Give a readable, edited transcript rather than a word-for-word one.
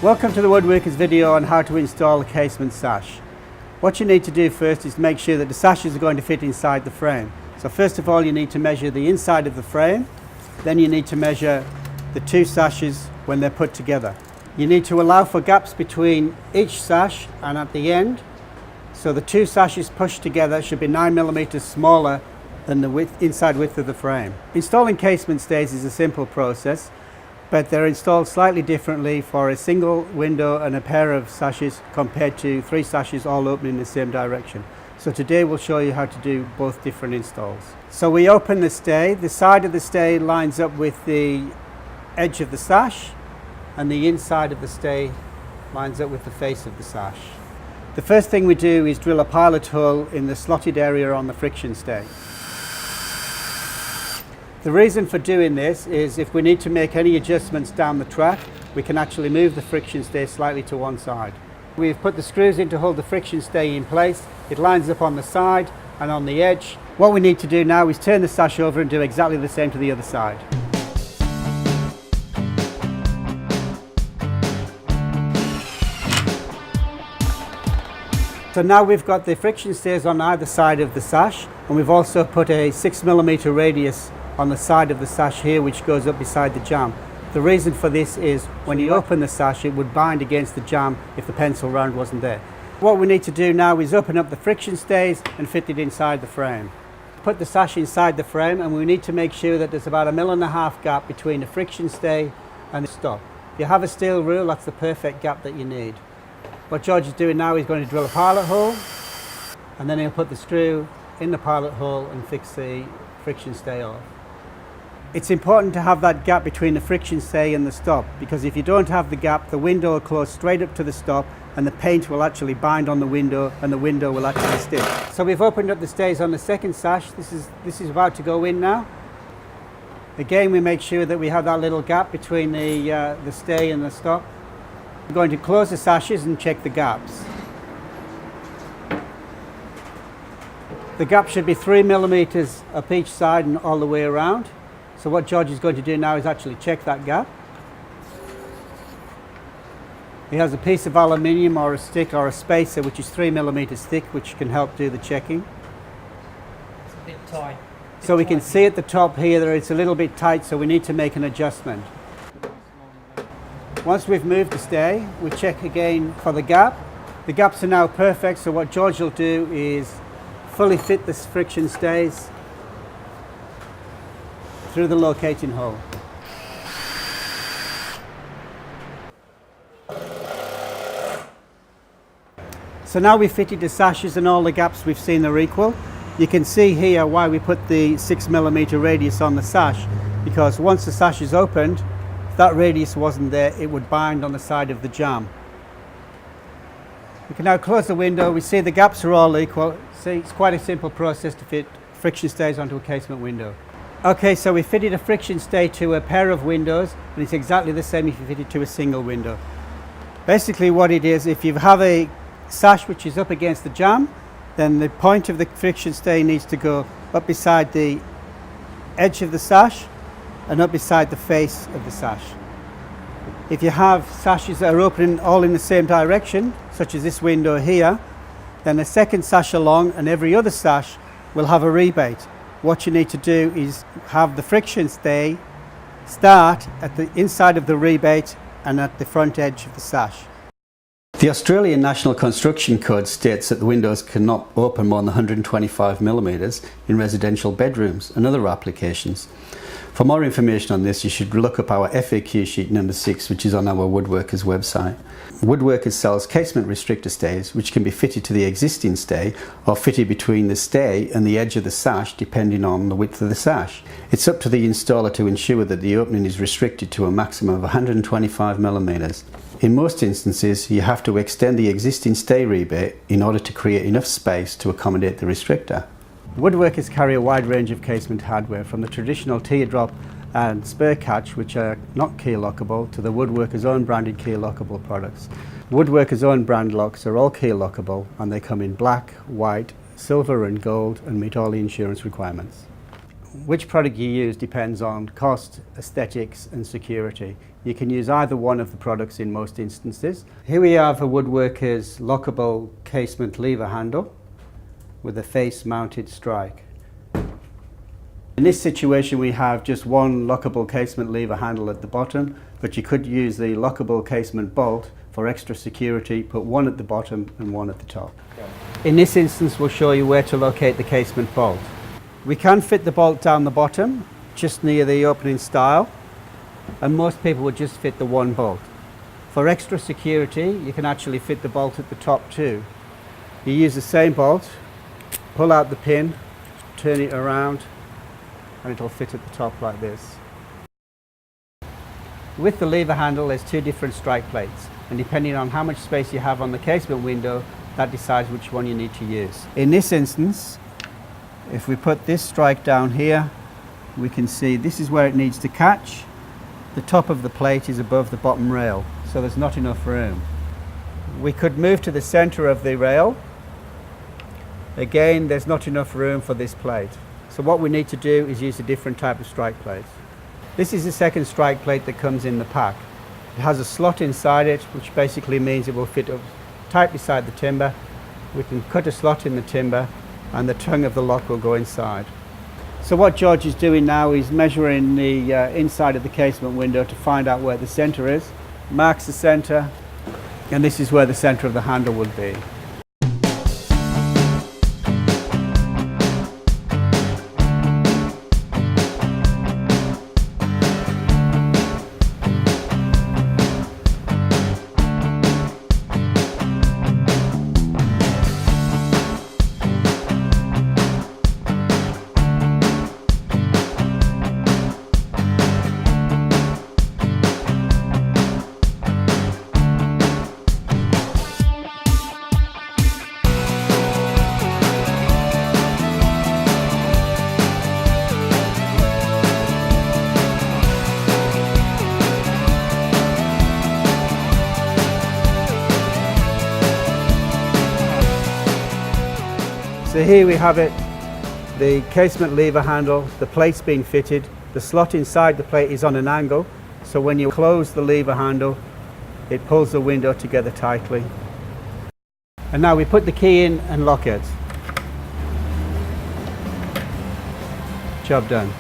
Welcome to the Woodworkers video on how to install a casement sash. What you need to do first is make sure that the sashes are going to fit inside the frame. So first of all you need to measure the inside of the frame, then you need to measure the two sashes when they're put together. You need to allow for gaps between each sash and at the end, so the two sashes pushed together should be 9mm smaller than the inside width of the frame. Installing casement stays is a simple process, but they're installed slightly differently for a single window and a pair of sashes compared to three sashes all opening in the same direction. So today we'll show you how to do both different installs. So we open the stay. The side of the stay lines up with the edge of the sash, and the inside of the stay lines up with the face of the sash. The first thing we do is drill a pilot hole in the slotted area on the friction stay. The reason for doing this is if we need to make any adjustments down the track, we can actually move the friction stay slightly to one side. We've put the screws in to hold the friction stay in place. It lines up on the side and on the edge. What we need to do now is turn the sash over and do exactly the same to the other side. So now we've got the friction stays on either side of the sash, and we've also put a 6mm radius on the side of the sash here, which goes up beside the jamb. The reason for this is when you open the sash it would bind against the jamb if the pencil round wasn't there. What we need to do now is open up the friction stays and fit it inside the frame. Put the sash inside the frame, and we need to make sure that there's about 1.5 mm gap between the friction stay and the stop. If you have a steel rule, that's the perfect gap that you need. What George is doing now is going to drill a pilot hole, and then he'll put the screw in the pilot hole and fix the friction stay off. It's important to have that gap between the friction stay and the stop, because if you don't have the gap, the window will close straight up to the stop and the paint will actually bind on the window and the window will actually stick. So we've opened up the stays on the second sash. This is about to go in now. Again, we make sure that we have that little gap between the stay and the stop. We're going to close the sashes and check the gaps. The gap should be 3mm up each side and all the way around. So what George is going to do now is actually check that gap. He has a piece of aluminium or a stick or a spacer which is 3mm thick, which can help do the checking. It's a bit tight. So we can see at the top here that it's a little bit tight, so we need to make an adjustment. Once we've moved the stay, we check again for the gap. The gaps are now perfect, so what George will do is fully fit the friction stays through the locating hole. So now we've fitted the sashes and all the gaps we've seen are equal. You can see here why we put the 6mm radius on the sash, because once the sash is opened, if that radius wasn't there, it would bind on the side of the jamb. We can now close the window. We see the gaps are all equal. See, it's quite a simple process to fit friction stays onto a casement window. Okay, so we fitted a friction stay to a pair of windows, and it's exactly the same if you fit it to a single window. Basically what it is, if you have a sash which is up against the jamb, then the point of the friction stay needs to go up beside the edge of the sash and up beside the face of the sash. If you have sashes that are opening all in the same direction, such as this window here, then the second sash along and every other sash will have a rebate. What you need to do is have the friction stay start at the inside of the rebate and at the front edge of the sash. The Australian National Construction Code states that the windows cannot open more than 125mm in residential bedrooms and other applications. For more information on this, you should look up our FAQ sheet number 6, which is on our Woodworkers website. Woodworkers sells casement restrictor stays, which can be fitted to the existing stay or fitted between the stay and the edge of the sash, depending on the width of the sash. It's up to the installer to ensure that the opening is restricted to a maximum of 125mm. In most instances, you have to extend the existing stay rebate in order to create enough space to accommodate the restrictor. Woodworkers carry a wide range of casement hardware, from the traditional teardrop and spur catch, which are not key lockable, to the Woodworkers' own branded key lockable products. Woodworkers' own brand locks are all key lockable, and they come in black, white, silver and gold, and meet all the insurance requirements. Which product you use depends on cost, aesthetics and security. You can use either one of the products in most instances. Here we have a woodworker's lockable casement lever handle with a face mounted strike. In this situation we have just one lockable casement lever handle at the bottom, but you could use the lockable casement bolt for extra security, put one at the bottom and one at the top. In this instance we'll show you where to locate the casement bolt. We can fit the bolt down the bottom, just near the opening stile, and most people would just fit the one bolt. For extra security you can actually fit the bolt at the top too. You use the same bolt, pull out the pin, turn it around, and it'll fit at the top like this. With the lever handle there's two different strike plates, and depending on how much space you have on the casement window, that decides which one you need to use. In this instance, if we put this strike down here, we can see this is where it needs to catch. The top of the plate is above the bottom rail, so there's not enough room. We could move to the center of the rail. Again, there's not enough room for this plate. So what we need to do is use a different type of strike plate. This is the second strike plate that comes in the pack. It has a slot inside it, which basically means it will fit up tight beside the timber. We can cut a slot in the timber and the tongue of the lock will go inside. So what George is doing now is measuring the inside of the casement window to find out where the center is. Marks the center, and this is where the center of the handle would be. So here we have it, the casement lever handle, the plate's been fitted, the slot inside the plate is on an angle, so when you close the lever handle, it pulls the window together tightly. And now we put the key in and lock it. Job done.